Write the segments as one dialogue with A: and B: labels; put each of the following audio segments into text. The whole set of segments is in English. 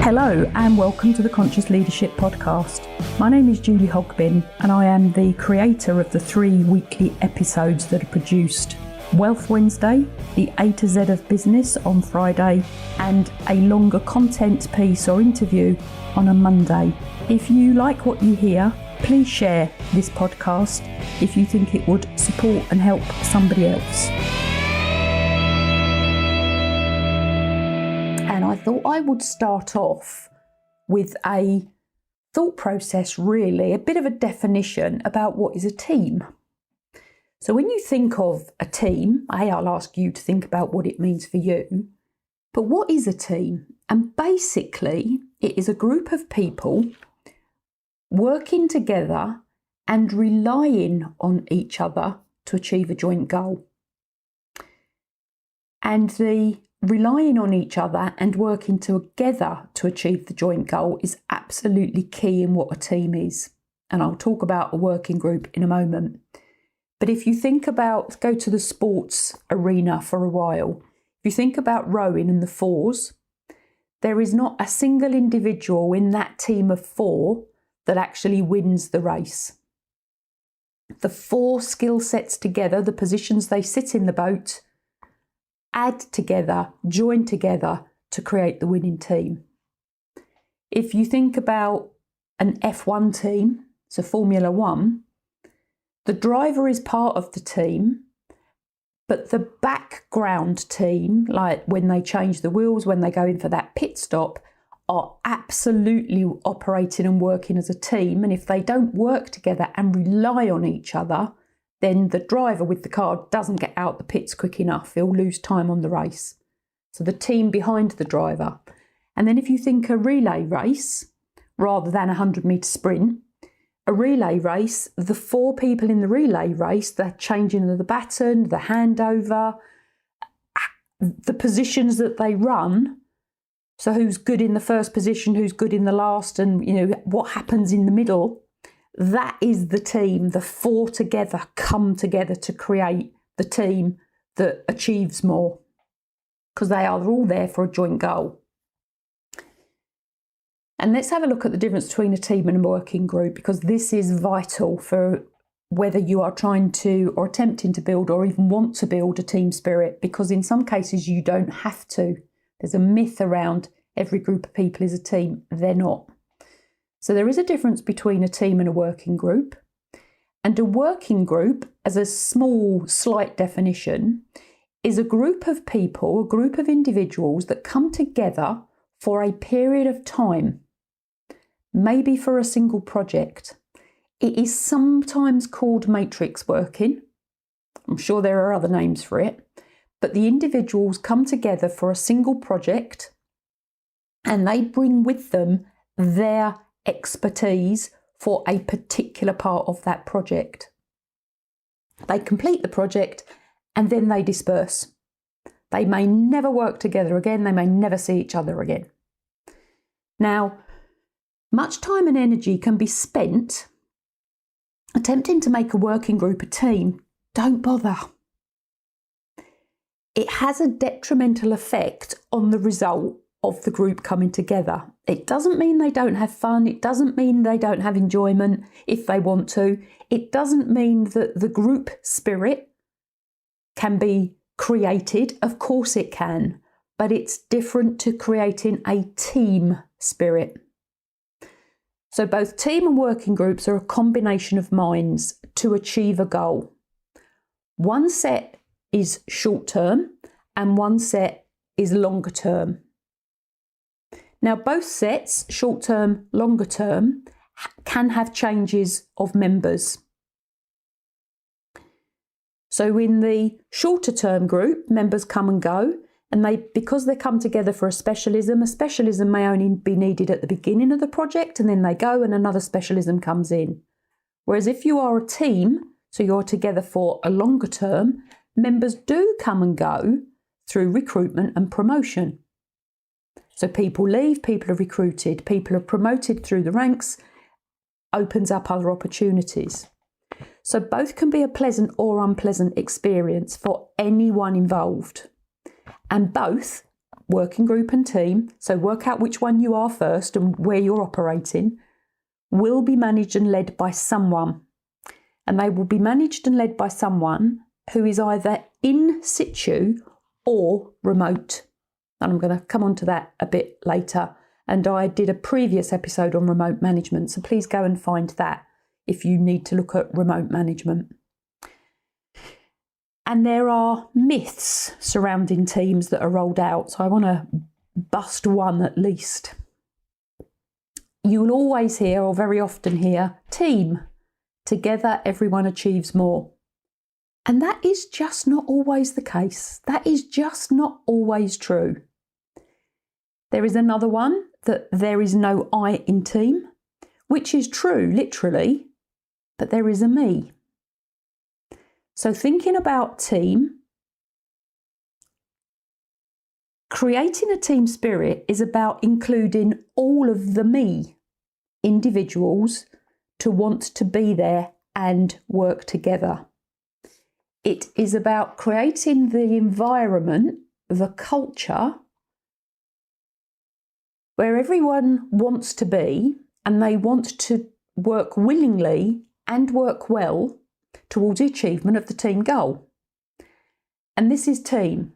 A: Hello and welcome to the Conscious Leadership Podcast. My name is Julie Hogbin and I am the creator of the 3 weekly episodes that are produced: Wealth Wednesday, the A to Z of Business on Friday, and a longer content piece or interview on a Monday. If you like what you hear, please share this podcast if you think it would support and help somebody else. And I thought I would start off with a thought process, really, a bit of a definition about what is a team. So when you think of a team, I'll ask you to think about what it means for you. But what is a team? And basically, it is a group of people working together and relying on each other to achieve a joint goal. And the relying on each other and working together to achieve the joint goal is absolutely key in what a team is. And I'll talk about a working group in a moment. But if you think about, go to the sports arena for a while, if you think about rowing and the fours, there is not a single individual in that team of 4 that actually wins the race. The 4 skill sets together, the positions they sit in the boat, add together, join together to create the winning team. If you think about an F1 team, so Formula 1, the driver is part of the team, but the background team, like when they change the wheels, when they go in for that pit stop, are absolutely operating and working as a team. And if they don't work together and rely on each other, then the driver with the car doesn't get out the pits quick enough. He'll lose time on the race. So the team behind the driver. And then if you think a relay race, rather than a 100-metre sprint, a relay race, the 4 people in the relay race, the changing of the baton, the handover, the positions that they run, so who's good in the first position, who's good in the last, and what happens in the middle, that is the team. The 4 together come together to create the team that achieves more, because they are all there for a joint goal. And let's have a look at the difference between a team and a working group, because this is vital for whether you are trying to or attempting to build or even want to build a team spirit, because in some cases you don't have to. There's a myth around every group of people is a team. They're not. So there is a difference between a team and a working group. And a working group, as a small, slight definition, is a group of people, a group of individuals that come together for a period of time, maybe for a single project. It is sometimes called matrix working. I'm sure there are other names for it. But the individuals come together for a single project and they bring with them their expertise for a particular part of that project. They complete the project and then they disperse. They may never work together again. They may never see each other again. Now, much time and energy can be spent attempting to make a working group a team. Don't bother. It has a detrimental effect on the result of the group coming together. It doesn't mean they don't have fun. It doesn't mean they don't have enjoyment if they want to. It doesn't mean that the group spirit can be created. Of course it can, but it's different to creating a team spirit. So both team and working groups are a combination of minds to achieve a goal. One set is short term and one set is longer term. Now, both sets, short term, longer term, can have changes of members. So in the shorter term group, members come and go, and because they come together for a specialism may only be needed at the beginning of the project, and then they go and another specialism comes in. Whereas if you are a team, so you're together for a longer term, members do come and go through recruitment and promotion. So people leave, people are recruited, people are promoted through the ranks, opens up other opportunities. So both can be a pleasant or unpleasant experience for anyone involved. And both working group and team, so work out which one you are first and where you're operating, will be managed and led by someone. And they will be managed and led by someone who is either in situ or remote. And I'm going to come on to that a bit later. And I did a previous episode on remote management, so please go and find that if you need to look at remote management. And there are myths surrounding teams that are rolled out, so I want to bust one at least. You will always hear, or very often hear, team. Together, everyone achieves more. And that is just not always the case. That is just not always true. There is another one, that there is no I in team, which is true, literally, but there is a me. So thinking about team, creating a team spirit is about including all of the me individuals to want to be there and work together. It is about creating the environment, the culture, where everyone wants to be and they want to work willingly and work well towards the achievement of the team goal. And this is team,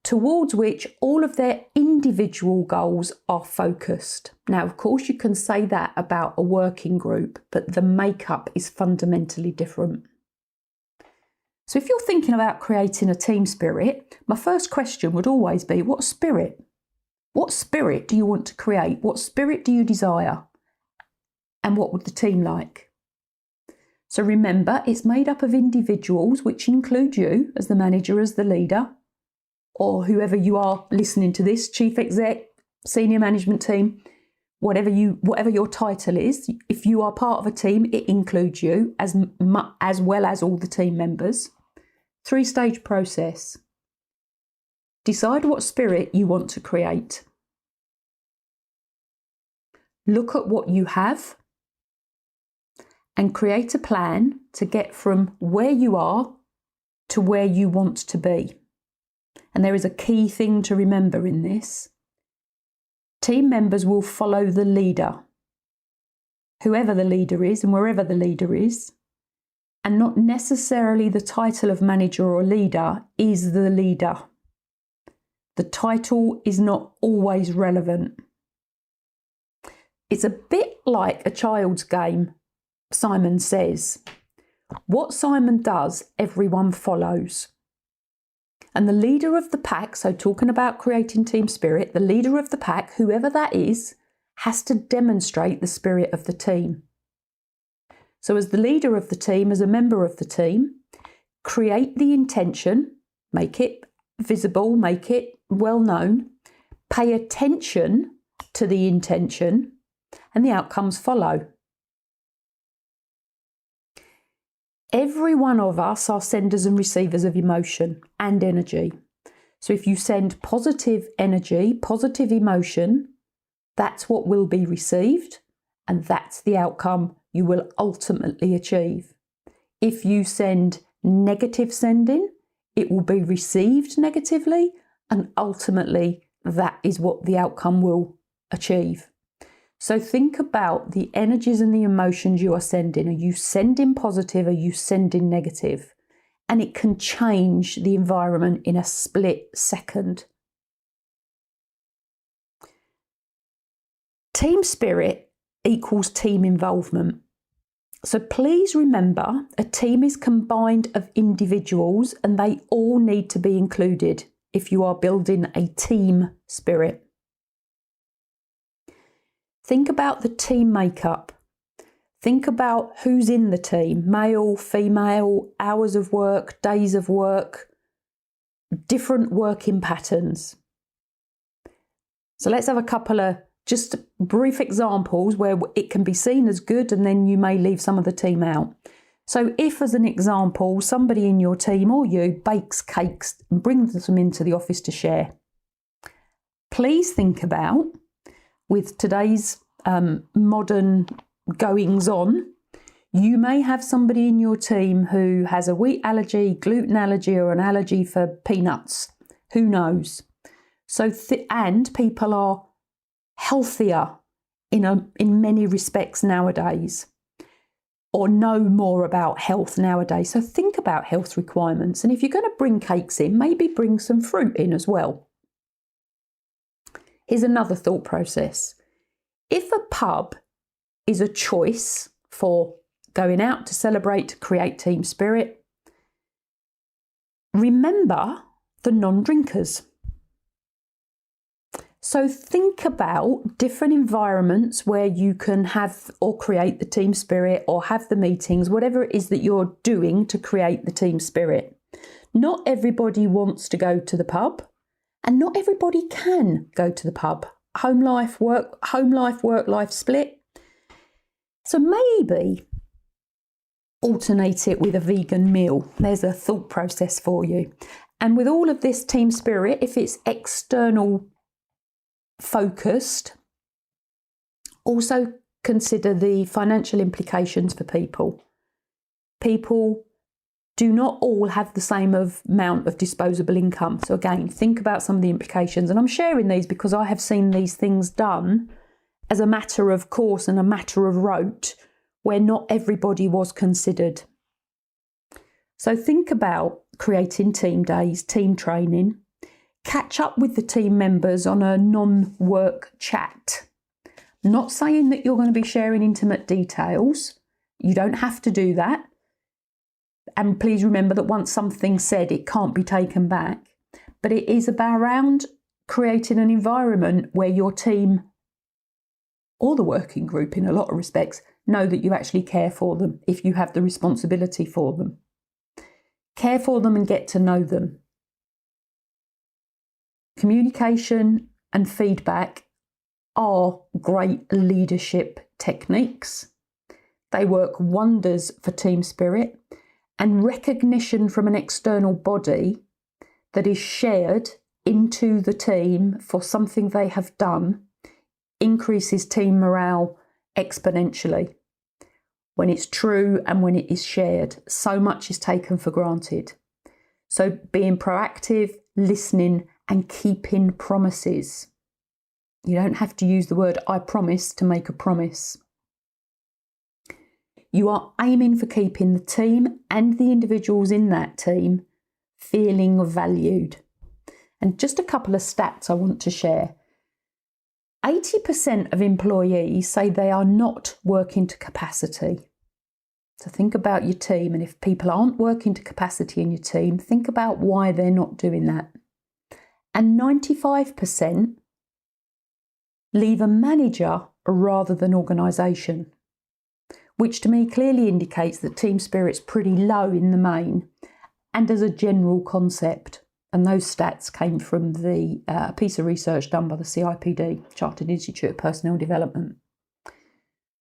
A: towards which all of their individual goals are focused. Now, of course, you can say that about a working group, but the makeup is fundamentally different. So if you're thinking about creating a team spirit, my first question would always be, what spirit? What spirit do you want to create? What spirit do you desire? And what would the team like? So remember, it's made up of individuals, which include you as the manager, as the leader, or whoever you are listening to this, chief exec, senior management team, whatever your title is. If you are part of a team, it includes you as well as all the team members. 3-stage process. Decide what spirit you want to create. Look at what you have and create a plan to get from where you are to where you want to be. And there is a key thing to remember in this. Team members will follow the leader, whoever the leader is and wherever the leader is, and not necessarily the title of manager or leader is the leader. The title is not always relevant. It's a bit like a child's game, Simon says. What Simon does, everyone follows. And the leader of the pack, so talking about creating team spirit, the leader of the pack, whoever that is, has to demonstrate the spirit of the team. So as the leader of the team, as a member of the team, create the intention, make it visible, make it well known, pay attention to the intention, and the outcomes follow. Every one of us are senders and receivers of emotion and energy. So if you send positive energy, positive emotion, that's what will be received, and that's the outcome you will ultimately achieve. If you send negative sending, it will be received negatively, and ultimately that is what the outcome will achieve. So think about the energies and the emotions you are sending. Are you sending positive? Are you sending negative? And it can change the environment in a split second. Team spirit equals team involvement. So please remember, a team is combined of individuals and they all need to be included if you are building a team spirit. Think about the team makeup. Think about who's in the team, male, female, hours of work, days of work, different working patterns. So let's have a couple of just brief examples where it can be seen as good and then you may leave some of the team out. So if, as an example, somebody in your team or you bakes cakes and brings them into the office to share, please think about, with today's modern goings on, you may have somebody in your team who has a wheat allergy, gluten allergy, or an allergy for peanuts. Who knows? And people are healthier in many respects nowadays, or know more about health nowadays. So think about health requirements. And if you're going to bring cakes in, maybe bring some fruit in as well. Here's another thought process. If a pub is a choice for going out to celebrate, to create team spirit, remember the non-drinkers. So think about different environments where you can have or create the team spirit or have the meetings, whatever it is that you're doing to create the team spirit. Not everybody wants to go to the pub, and not everybody can go to the pub. Home life, work life split. So maybe alternate it with a vegan meal. There's a thought process for you. And with all of this team spirit, if it's external focused, also consider the financial implications for people. People do not all have the same amount of disposable income. So again, think about some of the implications. And I'm sharing these because I have seen these things done as a matter of course and a matter of rote, where not everybody was considered. So think about creating team days, team training. Catch up with the team members on a non-work chat. Not saying that you're going to be sharing intimate details. You don't have to do that. And please remember that once something's said, it can't be taken back. But it is around creating an environment where your team, or the working group in a lot of respects, know that you actually care for them if you have the responsibility for them. Care for them and get to know them. Communication and feedback are great leadership techniques. They work wonders for team spirit, and recognition from an external body that is shared into the team for something they have done increases team morale exponentially. When it's true and when it is shared, so much is taken for granted. So being proactive, listening, and keeping promises. You don't have to use the word I promise to make a promise. You are aiming for keeping the team and the individuals in that team feeling valued. And just a couple of stats I want to share. 80% of employees say they are not working to capacity. So think about your team, and if people aren't working to capacity in your team, think about why they're not doing that. And 95% leave a manager rather than organisation, which to me clearly indicates that team spirit's pretty low in the main and as a general concept. And those stats came from the piece of research done by the CIPD, Chartered Institute of Personnel Development.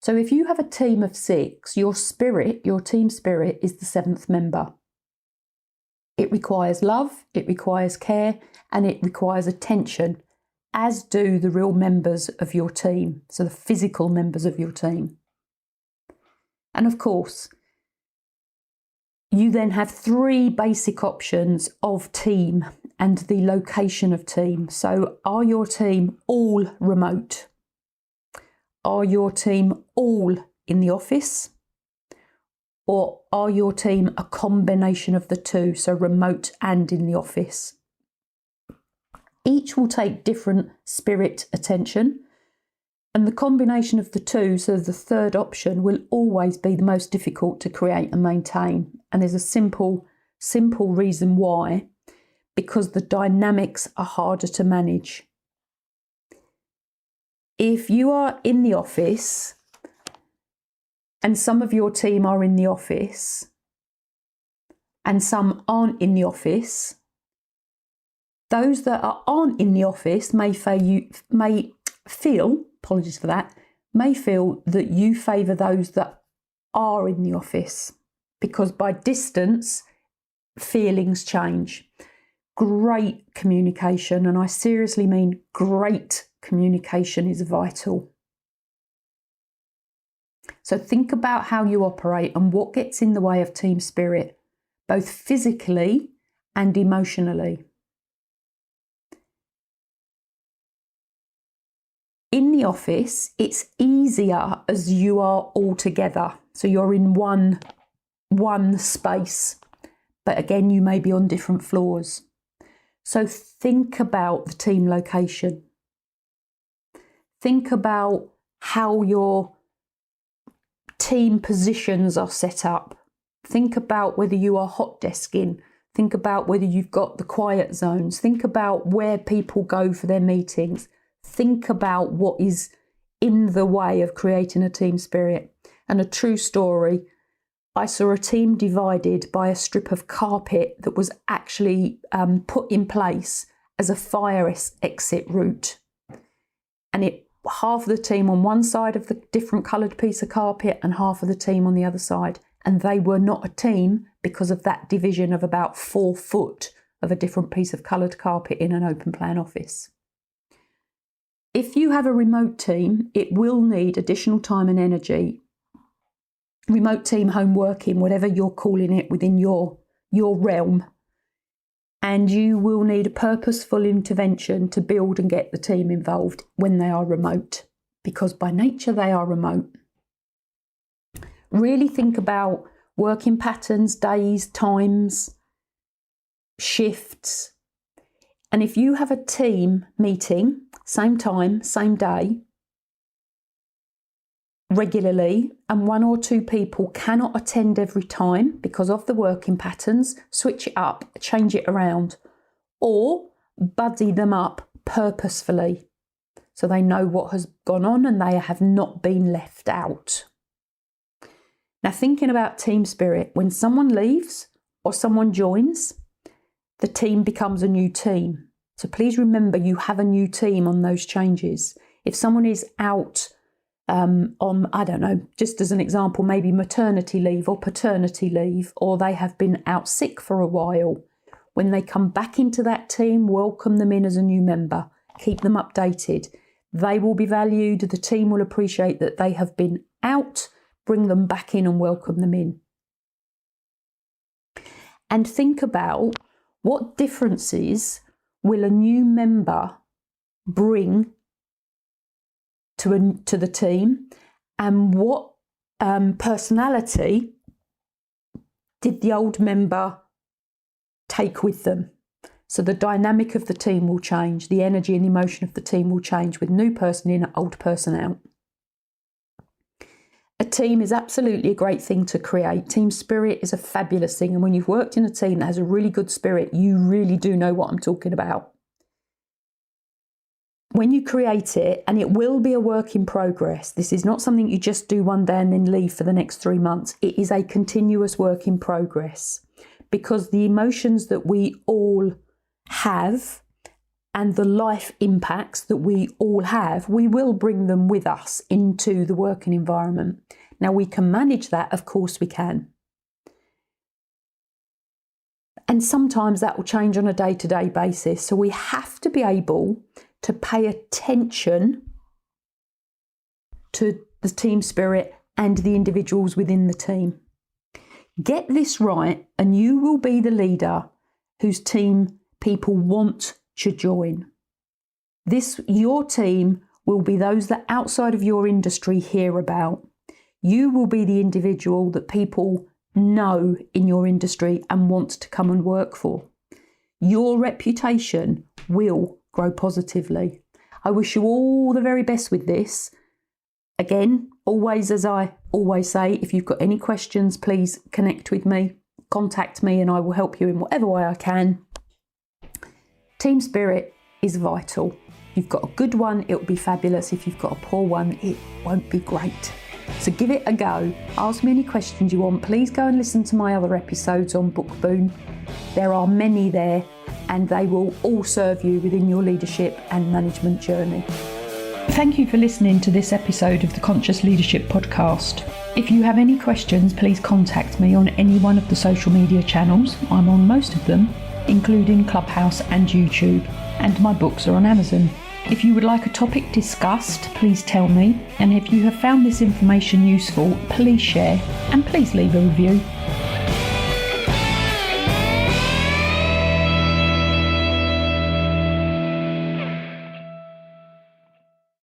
A: So if you have a team of 6, your team spirit is the 7th member. It requires love, it requires care, and it requires attention, as do the real members of your team, so the physical members of your team. And of course, you then have 3 basic options of team and the location of team. So are your team all remote? Are your team all in the office? Or are your team a combination of the two, so remote and in the office? Each will take different spirit attention, and the combination of the two, so the third option, will always be the most difficult to create and maintain. And there's a simple reason why, because the dynamics are harder to manage. If you are in the office and some of your team are in the office and some aren't in the office, those that aren't in the office may feel, apologies for that, may feel that you favour those that are in the office, because by distance, feelings change. Great communication, and I seriously mean great communication, is vital. So think about how you operate and what gets in the way of team spirit, both physically and emotionally. In the office, it's easier as you are all together. So you're in one space, but again, you may be on different floors. So think about the team location. Think about how your team positions are set up. Think about whether you are hot desking. Think about whether you've got the quiet zones. Think about where people go for their meetings. Think about what is in the way of creating a team spirit. And a true story, I saw a team divided by a strip of carpet that was actually put in place as a fire exit route. And half of the team on one side of the different coloured piece of carpet and half of the team on the other side. And they were not a team because of that division of about 4 foot of a different piece of coloured carpet in an open plan office. If you have a remote team, it will need additional time and energy. Remote team, home working, whatever you're calling it within your realm. And you will need a purposeful intervention to build and get the team involved when they are remote, because by nature they are remote. Really think about working patterns, days, times, shifts. And if you have a team meeting, same time, same day, regularly, and 1 or 2 people cannot attend every time because of the working patterns, switch it up, change it around, or buddy them up purposefully so they know what has gone on and they have not been left out. Now, thinking about team spirit, when someone leaves or someone joins, the team becomes a new team. So please remember you have a new team on those changes. If someone is out on, I don't know, just as an example, maybe maternity leave or paternity leave, or they have been out sick for a while, when they come back into that team, welcome them in as a new member, keep them updated. They will be valued, the team will appreciate that they have been out, bring them back in and welcome them in. And think about what differences will a new member bring to the team, and what personality did the old member take with them. So the dynamic of the team will change, the energy and emotion of the team will change with new person in, old person out. A team is absolutely a great thing to create. Team spirit is a fabulous thing, and when you've worked in a team that has a really good spirit, you really do know what I'm talking about. When you create it, and it will be a work in progress, this is not something you just do one day and then leave for the next 3 months. It is a continuous work in progress, because the emotions that we all have and the life impacts that we all have, we will bring them with us into the working environment. Now, we can manage that, of course we can. And sometimes that will change on a day-to-day basis. So we have to be able to pay attention to the team spirit and the individuals within the team. Get this right, and you will be the leader whose team people want to join. Your team will be those that outside of your industry hear about. You will be the individual that people know in your industry and want to come and work for. Your reputation will grow positively. I wish you all the very best with this. Again, always, as I always say, if you've got any questions, please connect with me, contact me, and I will help you in whatever way I can. Team spirit is vital. If you've got a good one, it'll be fabulous. If you've got a poor one, it won't be great. So give it a go. Ask me any questions you want. Please go and listen to my other episodes on Book Boon. There are many there, and they will all serve you within your leadership and management journey. Thank you for listening to this episode of the Conscious Leadership Podcast. If you have any questions, please contact me on any one of the social media channels. I'm on most of them, including Clubhouse and YouTube, and my books are on Amazon. If you would like a topic discussed, please tell me, and if you have found this information useful, please share and please leave a review.